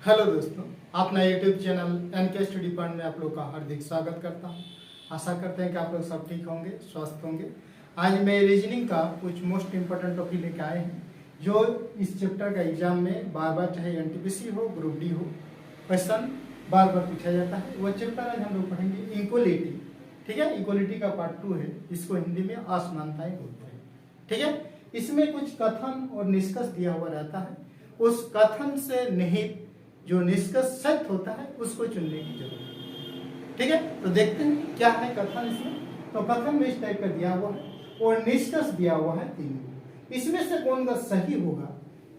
Hello दोस्तों, अपना YouTube channel NK study point में आप लोग का हार्दिक स्वागत करता हूं। आशा करते हैं कि आप लोग सब ठीक होंगे, स्वस्थ होंगे। आज मैं रीजनिंग का कुछ मोस्ट इम्पोर्टेंट टॉपिक लेके आए हैं जो इस चैप्टर का एग्जाम में बार बार, चाहे एनटीपीसी हो, ग्रुप डी हो, क्वेश्चन बार बार पूछा जाता है। वो चैप्टर आज हम लोग पढ़ेंगे इक्वलिटी। ठीक है, इक्वलिटी का पार्ट 2 है। इसको हिंदी में असमानताएं बोलते हैं। ठीक है, इसमें कुछ कथन और निष्कर्ष दिया हुआ रहता है। उस कथन से निहित जो निष्कर्ष सत्य होता है उसको चुनने की जरूरत है। ठीक है, तो देखते हैं क्या है कथन इसमें। तो कथन में इस टाइप का दिया हुआ है और निष्कर्ष दिया हुआ है 3। इसमें से कौन सा सही होगा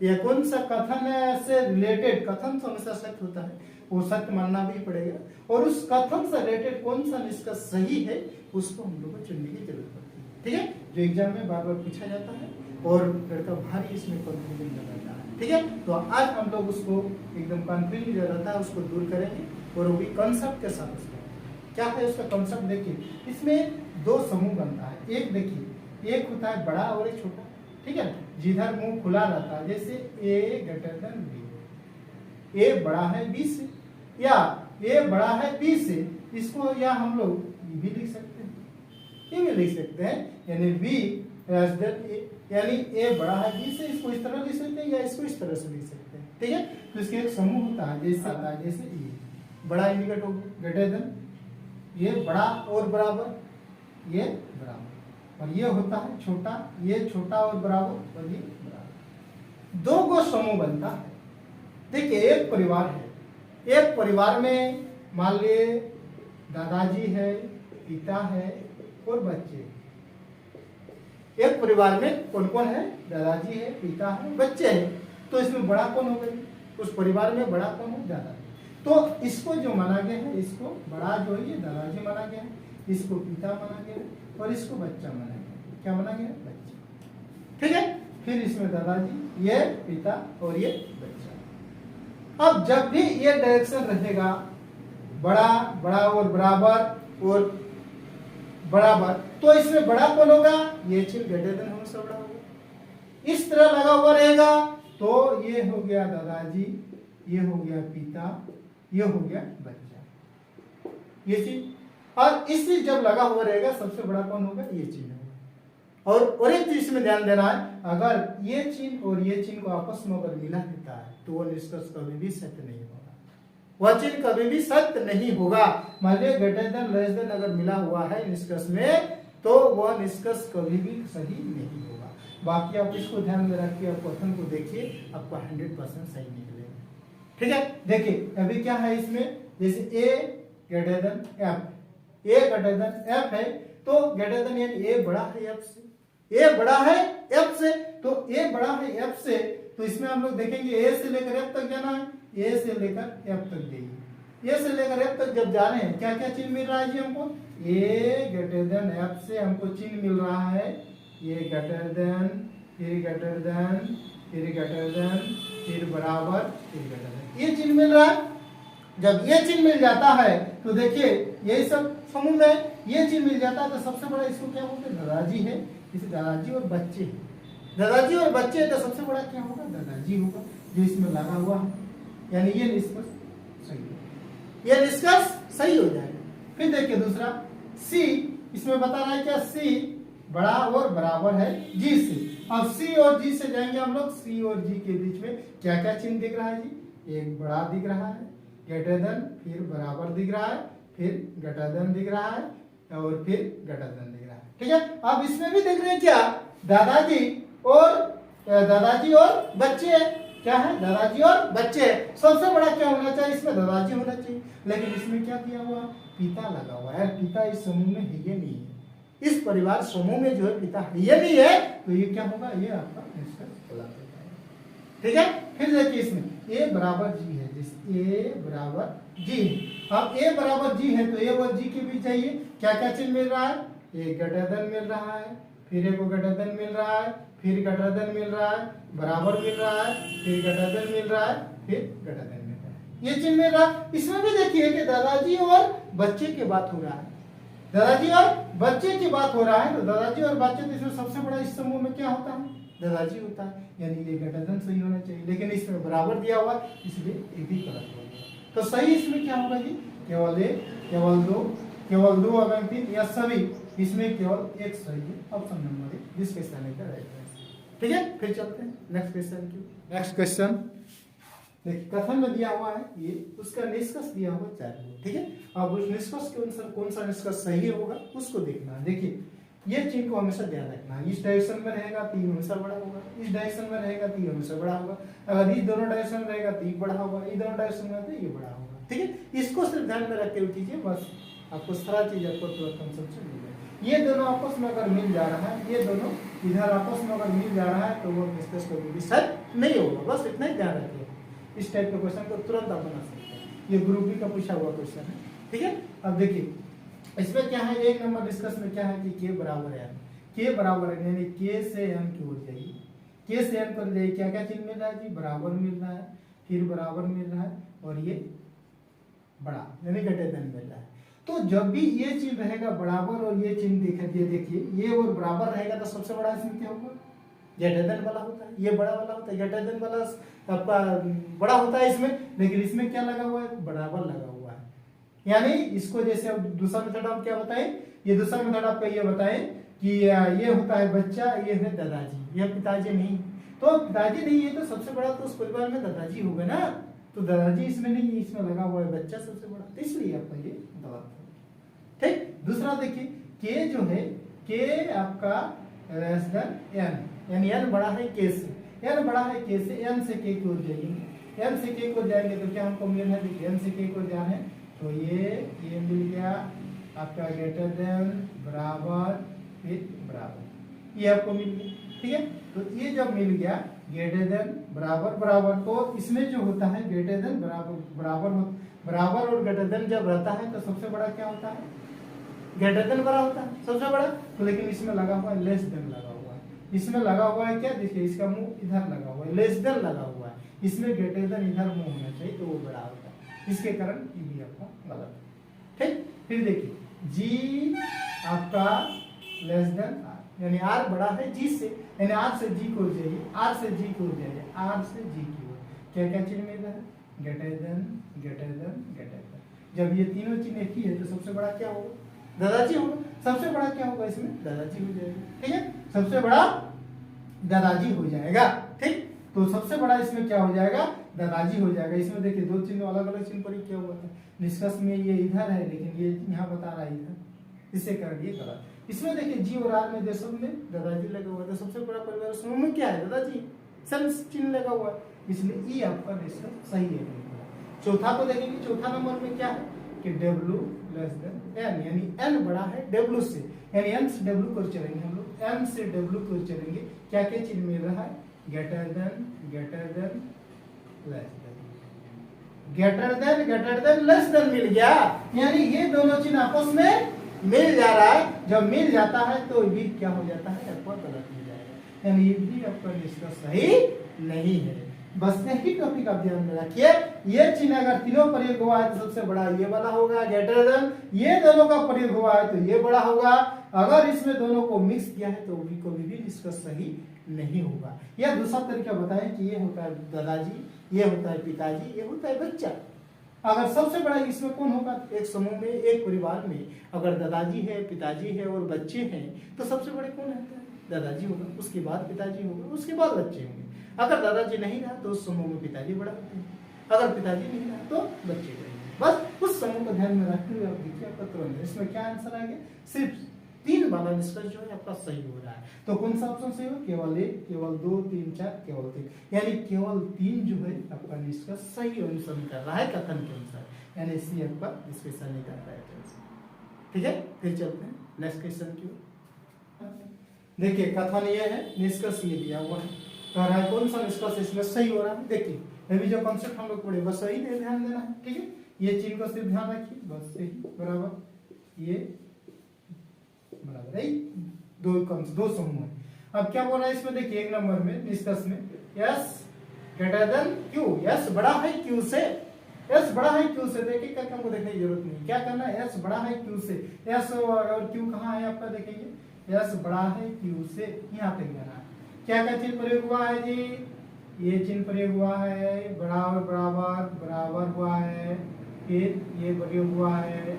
या कौन सा कथन से रिलेटेड, कथन तो हमेशा सत्य होता है, वो सत्य मानना भी पड़ेगा, और उस कथन से रिलेटेड कौन सा निष्कर्ष सही है उसको हम लोग को चुनने की जरूरत पड़ती है। ठीक है, जो एग्जाम में बार बार पूछा जाता है और लड़का भारी इसमें कॉन्फ्यूजन लगाता है। ठीक है, तो आज हम लोग उसको एकदम कॉन्फ्यूजन जो रहता है उसको दूर करेंगे और वो भी कॉन्सेप्ट के साथ। उसका क्या है, उसका कॉन्सेप्ट देखिए। इसमें दो समूह बनता है। एक देखिए, एक होता है बड़ा और एक छोटा। ठीक है, जिधर मुंह खुला रहता है, जैसे ए ग्रेटर देन बी, ए बड़ा है बी से, या ए बड़ा है बी से, इसको या हम लोग भी लिख सकते हैं, ये भी लिख सकते हैं, यानी बी लेस देन ए, यानी ए बड़ा है बी से, इसको इस तरह लिख सकते हैं या इसको इस तरह से लिख सकते हैं। ठीक है, तो इसके एक समूह होता है, जैसे आता है जैसे ये बड़ा इंडिकेट हो ग्रेटर देन, ये बड़ा और बराबर, ये बराबर, और ये होता है छोटा, ये छोटा और बराबर, और ये बराबर। दो को समूह बनता है। देखिए, एक परिवार है, एक परिवार में मान लिए दादाजी है, पिता है और बच्चे। एक परिवार में कौन कौन है? दादाजी है, पिता है, बच्चे हैं। तो इसमें बड़ा कौन हो गई? उस परिवार में बड़ा कौन है? दादाजी। तो इसको जो माना गया है, इसको बड़ा जो है ये दादाजी माना गया है, इसको पिता माना गया है और इसको बच्चा माना गया। क्या माना गया? बच्चा। ठीक है, फिर इसमें दादाजी, ये पिता और ये बच्चा। अब जब भी ये डायरेक्शन रहेगा बड़ा, बड़ा और बराबर और बराबर, तो इसमें बड़ा कौन होगा? ये चिन्ह ग्रेटर देन हमेशा बड़ा होगा। इस तरह लगा हुआ रहेगा तो ये हो गया दादाजी, ये हो गया पिता, ये हो गया बच्चा, ये चीज। और इस चीज जब लगा हुआ रहेगा सबसे बड़ा कौन होगा? ये चिन्ह होगा। और एक चीज इसमें ध्यान देना है, अगर ये चिन्ह और ये चिन्ह को आपस में अगर मिला देता है तो वो निष्कर्ष कभी भी सत्य नहीं होगा। वह चिन्ह कभी भी सत्य नहीं होगा। मान लीजिए ग्रेटर देन लेस देन अगर मिला हुआ है निष्कर्ष में, तो वह निष्कर्ष कभी भी सही नहीं होगा। बाकी आप इसको ध्यान में रखिए, आप कथन को देखिए, आपको 100% सही निकलेगा। ठीक है, देखिए अभी क्या है इसमें, जैसे ए ग्रेटर देन एफ, ए ग्रेटर देन एफ है, तो ग्रेटर देन यानी ए बड़ा है एफ से, ए बड़ा है एफ से, तो ए बड़ा है एफ से, तो इसमें हम लोग देखेंगे ए से लेकर एफ तक जाना है, ए से लेकर एफ तक जाइए। ए से लेकर एफ तक जब जा रहे हैं, क्या क्या चिन्ह मिल रहा है जी हमको? ए ग्रेटर देन एफ से हमको चिन्ह मिल रहा है ये ग्रेटर देन, फिर ग्रेटर देन, फिर ग्रेटर देन, फिर बराबर, फिर ग्रेटर देन, ये चिन्ह मिल रहा है। जब ये चिन्ह मिल जाता है तो देखिए यही सब समूह में ये चिन्ह मिल जाता है, तो सबसे बड़ा इसको क्या बोलते हैं? दादाजी है। इसे दादाजी और बच्चे हैं, दादाजी और बच्चे, तो सबसे बड़ा क्या होगा? दादाजी होगा, जो इसमें लगा हुआ है, यानी ये निष्कर्ष सही है, ये निष्कर्ष सही हो जाएगा। फिर देखिए दूसरा सी, इसमें बता रहा है क्या? सी बड़ा और बराबर है जी से। अब सी और जी से जाएंगे हम लोग, सी और जी के बीच में क्या क्या चिन्ह दिख रहा है जी? एक बड़ा दिख रहा है, ग्रेटर देन, फिर बराबर दिख रहा है, फिर ग्रेटर देन दिख रहा है, और फिर ग्रेटर देन दिख रहा है। ठीक है, अब इसमें भी देख रहे हैं क्या? दादाजी और बच्चे, क्या है? दादाजी और बच्चे। सबसे बड़ा क्या होना चाहिए? इसमें दादाजी होना चाहिए, लेकिन इसमें क्या दिया हुआ? पिता लगा हुआ है। पिता इस समूह में है ये नहीं है, इस परिवार समूह में जो है पिता है ये नहीं है, तो ये क्या होगा? ये आपका निष्कर्ष गलत हो जाएगा। ठीक है, फिर देखिए इसमें ए बराबर जी है, जिस ए बराबर जी है। अब ए बराबर जी है तो ए और जी के बीच जाइए, क्या क्या चिन्ह मिल रहा है? एक ग्रेटर देन मिल रहा है, फिर एक ग्रेटर देन मिल रहा है, फिर ग्रेटर देन मिल रहा है, बराबर मिल रहा है, फिर ग्रेटर देन मिल रहा है, फिर ग्रेटर देन मिल रहा है, ये चिन्ह मिल रहा है। इसमें भी देखिए कि दादाजी और बच्चे की बात हो रहा है, दादाजी और बच्चे की बात हो रहा है, तो दादाजी और बच्चे, तो इसमें सबसे बड़ा इस समूह में क्या होता है? दादाजी होता है, यानी ये ग्रेटर देन सही होना चाहिए, लेकिन इसमें बराबर दिया हुआ इसलिए ये भी गलत हो गया। तो सही इसमें क्या होगा जी, केवल एक, केवल दो अगर तीन या सभी, इसमें केवल एक सही है, ऑप्शन नंबर 1 जिस क्वेश्चन का राइट आंसर। ठीक है, फिर चलते हैं नेक्स्ट क्वेश्चन की। नेक्स्ट क्वेश्चन देखिए, कथन में दिया हुआ है ये, उसका निष्कर्ष दिया हुआ 4 है। ठीक है, अब उस निष्कर्ष के अनुसार कौन सा निष्कर्ष सही होगा उसको देखना है। देखिए ये चीज को हमेशा ध्यान रखना है, इस डायरेक्शन में रहेगा तो ये हमेशा बड़ा होगा, इस डायरेक्शन में रहेगा तो ये हमेशा बड़ा होगा, अगर ये दोनों डायरेक्शन में रहेगा तो ये बड़ा होगा, ये दोनों डायरेक्शन में तो ये बड़ा होगा। ठीक है, इसको सिर्फ ध्यान में रख के कीजिए, बस आपको सारा चीज आपको तुरंत कंसेप्शन मिल जाएगा। ये दोनों आपस में अगर मिल जा रहा है, ये दोनों इधर आपस में अगर मिल जा रहा है तो वो निष्कर्ष कभी भी सही नहीं होगा। बस इतना ही ध्यान रखिए, इस टाइप के क्वेश्चन को तुरंत आप बना सकते हैं। ये ग्रुप बी का पूछा हुआ क्वेश्चन है। ठीक है, अब देखिए इसमें क्या है, 1 नंबर डिस्कस में क्या है कि के बराबर है, के बराबर है यानी के से एन की ओर जाइए, के से एन पर जाइए, क्या क्या चीज मिल रहा है जी, बराबर मिल रहा है, फिर बराबर मिल रहा है और ये बड़ा यानी ग्रेटर देन मिल रहा है। तो जब भी ये चीज रहेगा बराबर और ये चिन्ह देखिए ये और बराबर रहेगा तो सबसे बड़ा इसमें क्या होगा, ग्रेटर देन वाला होता है, ये बड़ा वाला होता है, ग्रेटर देन वाला आपका बड़ा होता है इसमें, लेकिन इसमें क्या लगा हुआ है, बराबर लगा हुआ है। यानी इसको जैसे अब दूसरा मेथड आप क्या बताएं, ये दूसरा मेथड आपका ये बताएं कि ये होता है बच्चा, ये है दादाजी, ये पिताजी नहीं, तो पिताजी नहीं है तो सबसे बड़ा तो उस परिवार में दादाजी होगा ना, तो दादाजी इसमें नहीं है, इसमें लगा हुआ है बच्चा सबसे बड़ा, तो इसलिए आपका ये गलत है। ठीक, दूसरा देखिए के जो है, के आपका लेस देन एन, यानी एन बड़ा है के से, एन बड़ा है के से, एन से के की ओर जाएंगे, एन से के को जाएंगे तो क्या हमको मिलना है, देखिए एन से के को जाना है तो ये मिल गया आपका ग्रेटर देन बराबर फिर बराबर, ये आपको मिल गया। ठीक है, तो ये जब मिल गया ग्रेटर देन बराबर बराबर, तो इसमें जो होता है ग्रेटर देन बराबर और ग्रेटर देन जब रहता है तो सबसे बड़ा क्या होता है, ग्रेटर देन बड़ा होता है सबसे बड़ा, तो लेकिन इसमें लगा हुआ है लेस देन लगा हुआ है, इसमें लगा हुआ है क्या, देखिए इसका मुंह इधर लगा हुआ है, लेस देन लगा हुआ है, इसमें ग्रेटर देन इधर मुंह होना चाहिए तो वो बड़ा होता है, इसके कारण ये भी आपका गलत है। ठीक, फिर देखिए जी आपका लेस देन आर, यानी आर बड़ा है जी से, यानी आर से जी को जाइए, आर से जी को जाइए, आर से जी की ओर क्या क्या चीज मिल रहा है, greater then greater then greater then, जब ये तीनों चीज एक ही है तो सबसे बड़ा क्या होगा, दादाजी होगा, सबसे बड़ा क्या होगा इसमें, दादाजी हो जाएगा। ठीक है, सबसे बड़ा दादाजी हो जाएगा। ठीक, तो सबसे बड़ा इसमें क्या हो जाएगा, दादाजी हो जाएगा। इसमें देखिए दो चिन्ह अलग अलग चिन्ह पर क्या हुआ था, निष्कर्ष में ये इधर है लेकिन ये यहाँ बता रहा है इधर, इससे कारण ये गलत। इसमें देखिए जी और आर में देशों में दादाजी लगा हुआ था, सबसे बड़ा परिवार समूह में क्या है, दादाजी, सन चिन्ह लगा हुआ है, इसलिए ये आपका निष्कर्ष सही है। चौथा को देखेंगे, चौथा नंबर में क्या है कि डब्ल्यू लेस देन एन, यानी एन बड़ा है डब्ल्यू से, यानी एन से डब्ल्यू को चलेंगे हम लोग, एन से डब्ल्यू को चलेंगे, क्या क्या चीज मिल रहा है, greater than less than, greater than less than मिल गया, यानी ये दोनों चीज आपस में मिल जा रहा है, जब मिल जाता है तो भी क्या हो जाता है, आपका गलत हो जाएगा, यानी ये भी आपका निष्कर्ष सही नहीं है। बस यही टॉपिक आप ध्यान में रखिए, ये चिन्ह अगर तीनों प्रयोग हुआ है तो सबसे बड़ा ये वाला होगा ग्रेटर देन, ये दोनों का प्रयोग हुआ है तो ये बड़ा होगा, अगर इसमें दोनों को मिक्स किया है तो भी कभी भी निष्कर्ष सही नहीं होगा। या दूसरा तरीका बताएं कि ये होता है दादाजी, ये होता है पिताजी, ये होता है बच्चा। अगर सबसे बड़ा इसमें कौन होगा, एक समूह में एक परिवार में अगर दादाजी है, पिताजी है और बच्चे हैं तो सबसे बड़े कौन रहता है, दादाजी होगा, उसके बाद पिताजी होगा, उसके बाद बच्चे होंगे। अगर दादाजी नहीं रहा तो उस समूह में पिताजी बड़ा होते हैं, अगर पिताजी नहीं रहा तो बच्चे बड़े। बस उस समूह को ध्यान में रखते हुए आप देखिए आपका तुरंत इसमें क्या आंसर आ गया, सिर्फ 3 वाला निष्कर्ष जो है आपका सही हो रहा है। तो कौन सा ऑप्शन सही हो, केवल 1, केवल 2, 3, 4, केवल 3, यानी केवल 3 जो है आपका निष्कर्ष सही अनुसरण कर रहा है कथन के अनुसार, यानी इसी आपका डिस्कशन नहीं कर रहा है। ठीक है, फिर चलते हैं नेक्स्ट क्वेश्चन की ओर। देखिए कथन ये है, निष्कर्ष ये दिया हुआ है, कह रहा है कौन सा निष्कर्ष इसमें सही हो रहा है। देखिए अभी जो कॉन्सेप्ट हम लोग पढ़े बस सही ध्यान देना है। ठीक है, ये चीज को सिर्फ ध्यान रखिए, बस यही बराबर, ये बराबर है, दो समूह है। अब क्या बोल रहा है इसमें, देखिए 1 नंबर में निष्कर्ष में S greater than Q, S बड़ा है Q से, S बड़ा है Q से, देखिए क्या हमको देखने की जरूरत नहीं, क्या करना है, S बड़ा है Q से, S और Q कहाँ है आपका, देखेंगे S बड़ा है Q से, यहाँ तक जाना है, क्या क्या चिन्ह प्रयोग हुआ है जी, ये चिन्ह प्रयोग हुआ है, बराबर बराबर बराबर हुआ है, फिर ये प्रयोग हुआ है,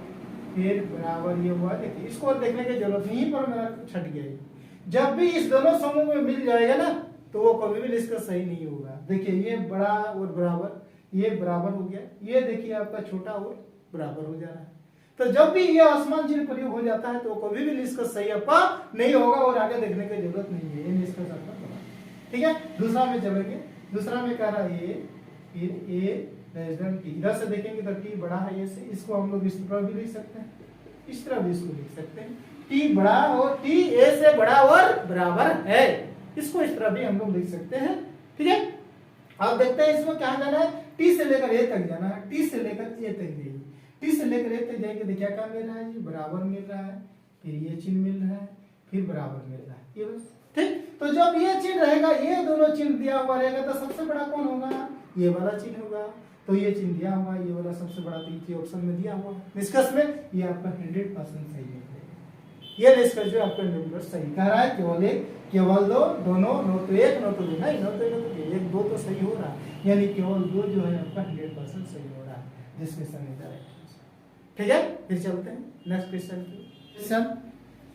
फिर बराबर ये हुआ। देखिए इसको और देखने की जरूरत नहीं, पर मेरा छट गया है। जब भी इस दोनों समूह में मिल जाएगा ना तो वो कभी भी इसका सही नहीं होगा। देखिए ये बड़ा और बराबर, ये बराबर हो गया, ये देखिए आपका छोटा और बराबर हो जा रहा है। तो जब भी ये आसमान चिन्ह प्रयोग हो जाता है तो कभी भी इसका सही आपका नहीं होगा और आगे देखने की जरूरत नहीं है, ये निष्कर्ष आपका बना। ठीक है, दूसरा में चलेंगे। दूसरा में कह रहा है ये, फिर ए लेस देन टी, इधर से देखेंगे तो टी बड़ा है ये से, इसको हम लोग इस तरह भी लिख सकते हैं, इस तरह भी इसको लिख सकते हैं, टी बड़ा और टी ए से बड़ा और बराबर है, इसको इस तरह भी हम लोग लिख सकते हैं। ठीक है, अब देखते हैं इसमें क्या जाना है, टी से लेकर ए तक जाना है, टी से लेकर ए तक जाइए, टी से लेकर ए तक जाएंगे तो क्या मिल रहा है जी, बराबर मिल रहा है, फिर ये चिन्ह मिल रहा है, फिर बराबर मिल रहा है, ये बस। ठीक, तो जब ये चिन्ह रहेगा, ये दोनों चिन्ह दिया हुआ रहेगा तो सबसे बड़ा कौन होगा, ये वाला चिन्ह होगा। तो ये चिन्ह दिया हुआ, ये वाला सबसे बड़ा तीसरे ऑप्शन में दिया हुआ, निष्कर्ष में ये आपका 100% सही है। ये निष्कर्ष जो आपका 100% सही कह रहा है, केवल एक, केवल दो, दोनों, नो तो एक, नो तो दो, नहीं नो तो एक, दो तो सही हो रहा है, यानी केवल दो जो है आपका 100% सही हो रहा है, जिसमें संहिता है। ठीक है, फिर चलते हैं नेक्स्ट क्वेश्चन की। क्वेश्चन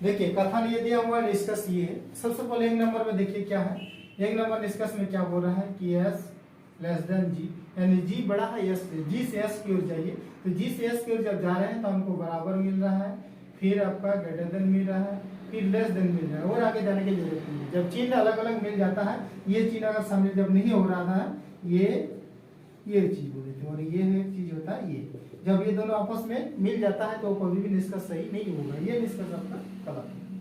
देखिए, कथन ये दिया हुआ, निष्कर्ष ये है। सबसे पहले एक नंबर में देखिए क्या है, एक नंबर निष्कर्ष में क्या बोल रहा है कि एस लेस देन जी, यानी जी बड़ा है एस से, जी से एस की ओर जाइए, तो जी से एस की ओर जब जा रहे हैं तो हमको बराबर मिल रहा है, फिर आपका ग्रेटर देन मिल रहा है, फिर लेस देन मिल रहा है, और आगे जाने की जरूरत नहीं है। जब चिन्ह अलग अलग मिल जाता है, ये चिन्ह अगर सामने जब नहीं हो रहा था, ये चीज बोले थे, और ये चीज होता है ये, जब ये दोनों आपस में मिल जाता है तो कभी भी निष्कर्ष सही नहीं होगा, ये निष्कर्ष आपका गलत है।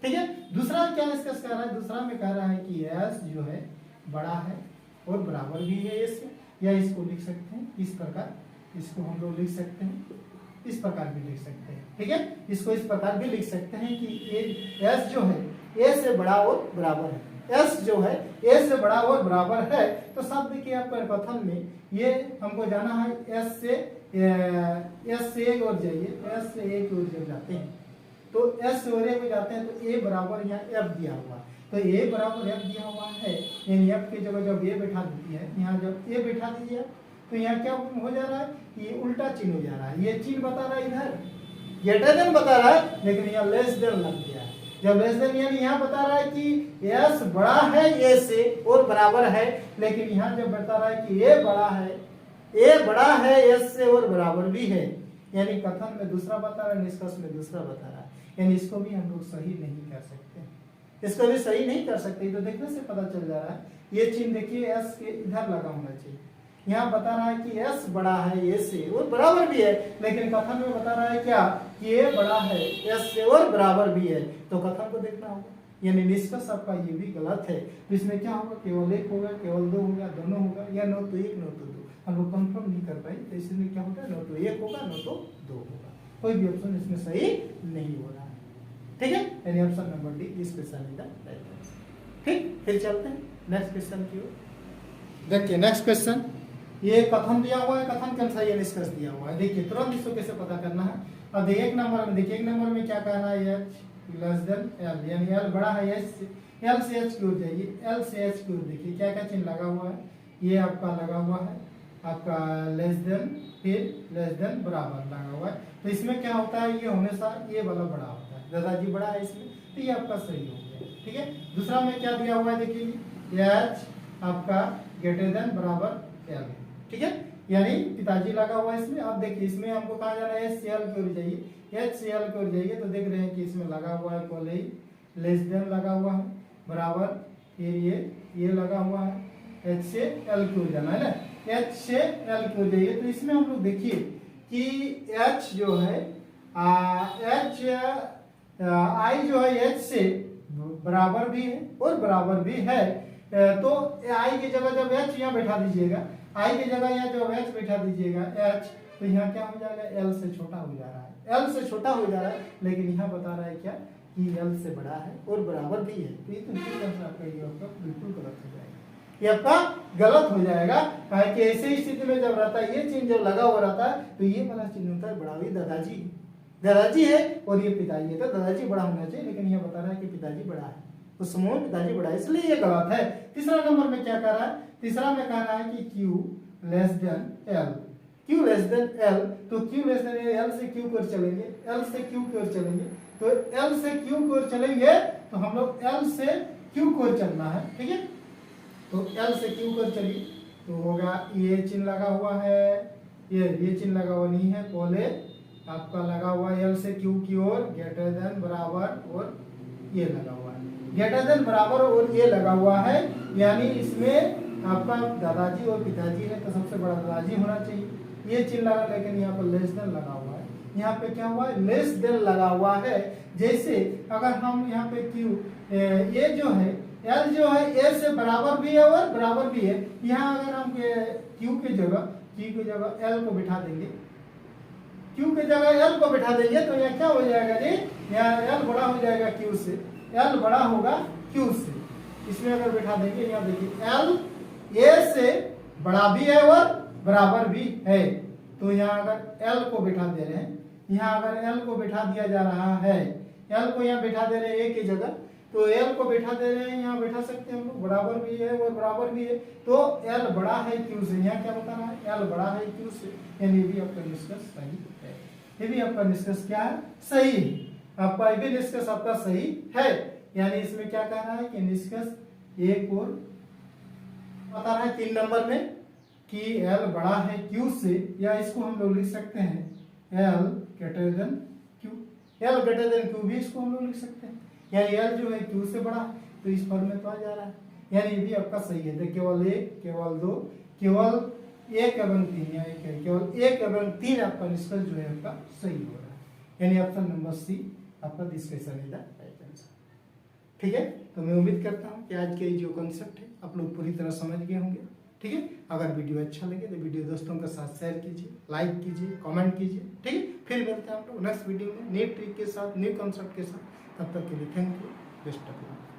ठीक है, दूसरा क्या निष्कर्ष कर रहा है, दूसरा में कह रहा है कि एस जो है बड़ा है और बराबर भी है एस से, या इसको लिख सकते हैं इस प्रकार, इसको हम लोग लिख सकते हैं इस प्रकार भी लिख सकते हैं। ठीक है, इसको इस प्रकार भी लिख सकते हैं कि एस जो है ए से बड़ा और बराबर है, एस जो है ए से बड़ा और बराबर है। तो सब देखिए आपका कथन में ये हमको जाना है, एस से एक और जाइए, एस से एक और जब जाते हैं तो एस से और एक जाते हैं तो ए बराबर यहाँ एफ दिया हुआ, तो ए बराबर एफ दिया हुआ है, यानी एफ की जगह जब ए बैठा देती है, यहाँ जब ए बैठा दीजिए तो यहाँ क्या हो जा रहा है, ये उल्टा चिन्ह हो जा रहा है। ये चिन्ह बता रहा है इधर ग्रेटर देन बता रहा है, लेकिन यहाँ लेस देन लग गया है। जब लेस देन यानी यहाँ बता रहा है कि एस बड़ा है ए से और बराबर है, लेकिन यहाँ जब बता रहा है कि ए बड़ा है एस से और बराबर भी है, यानी कथन में दूसरा बता रहा है, निष्कर्ष में दूसरा बता रहा है, यानी इसको भी हम लोग सही नहीं कर सकते, इसको भी सही नहीं कर सकते। तो देखने से पता चल जा रहा है, ये चिन्ह देखिए एस के इधर लगा होना चाहिए, यहाँ बता रहा है कि एस बड़ा है ए से और बराबर भी है, लेकिन कथन में बता रहा है क्या कि ए बड़ा है एस से और बराबर भी है, तो कथन को देखना होगा, यानी निष्कर्ष आपका ये भी गलत है। तो इसमें क्या होगा, केवल एक होगा, केवल दो होगा, दोनों होगा, या नो तो एक नो तो दो, हम लोग कंफर्म नहीं कर पाए, तो इसमें क्या होगा, नो तो एक होगा, नो तो दो होगा, कोई भी ऑप्शन इसमें सही नहीं हो रहा है। ठीक है, यानी ऑप्शन नंबर डी इस क्वेश्चन का राइट आंसर। ठीक, फिर चलते हैं नेक्स्ट क्वेश्चन की ओर। देखिए नेक्स्ट क्वेश्चन, ये कथन दिया हुआ है, कथन के अनुसार ये निष्कर्ष दिया हुआ है। देखिए तुरंत इसको कैसे पता करना है। अब देखिए एक नंबर में, देखिए एक नंबर में क्या कहना है, एच लेस देन एल, यानी एल बड़ा है एच, एल से एच की ओर जाइए, एल से एच की ओर देखिए क्या क्या चिन्ह लगा हुआ है, ये आपका लगा हुआ है आपका लेस देन, फिर लेस देन बराबर लगा हुआ है। तो इसमें क्या होता है, ये हमेशा ये वाला बड़ा होता है, दादाजी बड़ा है इसमें, तो ये आपका सही हो गया। ठीक है, दूसरा में क्या दिया हुआ है, देखिए एच आपका ग्रेटर देन बराबर एल, ठीक है, यानी पिताजी लगा हुआ है इसमें। अब देखिए इसमें हमको कहा जा रहा है एच सी एल की ओर जाइए, एच सी एल की ओर जाइए, तो देख रहे हैं कि इसमें लगा हुआ है कॉल लेस देन लगा हुआ है बराबर, फिर ये लगा हुआ है, एच से एल की ओर जाना है ना, एच से एल की ओर जाइए, तो इसमें हम लोग देखिए कि एच जो है एच आई जो है एच से बराबर भी है और बराबर भी है, तो आई की जगह जब एच यहाँ बैठा दीजिएगा, आई की जगह यहाँ जब एच बैठा दीजिएगा एच, तो यहाँ क्या हो जाएगा, एल से छोटा हो जा रहा है, एल से छोटा हो जा रहा है, लेकिन यहाँ बता रहा है क्या कि एल से बड़ा है और बराबर भी है, तो ये तो बिल्कुल गलत हो जाएगा, ये आपका गलत हो जाएगा। कि ऐसे स्थिति में जब रहता है, ये चिन्ह जब लगा हुआ रहता है, तो ये वाला चिन्ह होता है बड़ा, भी दादाजी है और ये पिताजी है, तो दादाजी बड़ा होना चाहिए, लेकिन ये बता रहा है कि पिताजी बड़ा है, उस समूह में पिताजी बड़ा है, इसलिए ये गलत है। तीसरा नंबर में क्या कह रहा है, तीसरा में कह रहा है कि Q less than L, Q less than L, तो Q लेस देन L से Q की ओर चलेंगे, L से Q की ओर चलेंगे, तो L से Q की ओर चलेंगे तो हम लोग L से Q की ओर चलना है, ठीक है। तो L से Q की ओर चलिए तो होगा ये चिन्ह लगा हुआ है, ये चिन्ह लगा हुआ नहीं है, पहले आपका लगा हुआ L से Q की ओर ग्रेटर देन बराबर और ये लगा हुआ है, ग्रेटर देन बराबर और ये लगा हुआ है, यानी इसमें आपका दादाजी और पिताजी है तो सबसे बड़ा दादाजी होना चाहिए, ये चिन्ह लगा, लेकिन यहाँ पर लेस देन लगा हुआ है, यहाँ पे क्या हुआ है, लेस देन लगा हुआ है। जैसे अगर हम यहाँ पे Q ये जो है L जो है A से बराबर भी है और बराबर भी है, यहाँ अगर हम Q की जगह L को बिठा देंगे, Q की जगह L को बिठा देंगे तो यहाँ क्या हो जाएगा जी, यहाँ L बड़ा हो जाएगा Q से, L बड़ा होगा Q से, इसमें अगर बिठा देंगे यहाँ देखिए L A से बड़ा भी है और बराबर भी है, तो यहाँ अगर L को बिठा दे रहे हैं, यहाँ अगर L को बिठा दिया जा रहा है, L को यहाँ बिठा दे रहे हैं A की जगह, तो L को बिठा दे रहे हैं, यहाँ बिठा सकते हैं हम लोग, बराबर भी है और बराबर भी है, तो L बड़ा है Q से, यहाँ क्या बता रहा है, L बड़ा है Q से, यानी ये भी आपका निष्कर्ष सही है, ये भी आपका निष्कर्ष क्या है, सही है, आपका ये भी निष्कर्ष आपका सही है। यानी इसमें क्या कह रहा है कि निष्कर्ष एक और बता रहा है 3 नंबर में कि L बड़ा है Q से, या इसको हम लोग लिख सकते हैं L greater than Q, L greater than Q भी इसको हम लोग लिख सकते हैं, यानी L जो है Q से बड़ा है, तो इस फॉर्म में तो आ जा रहा है, यानी ये भी आपका सही है। तो केवल 1, केवल 2, केवल 1 एवं 3, या केवल 1 एवं 3 आपका निष्कर्ष जो है आपका सही हो रहा है, यानी ऑप्शन नंबर सी आपका discussion is the right answer. ठीक है, तो मैं उम्मीद करता हूँ कि आज के जो कंसेप्ट है आप लोग पूरी तरह समझ गए होंगे। ठीक है, अगर वीडियो अच्छा लगे तो वीडियो दोस्तों के साथ शेयर कीजिए, लाइक कीजिए, कमेंट कीजिए। ठीक है, फिर मिलते हैं आप लोग नेक्स्ट वीडियो में न्यू ट्रिक के साथ, न्यू कंसेप्ट के साथ। तब तक के लिए thank you, best of luck.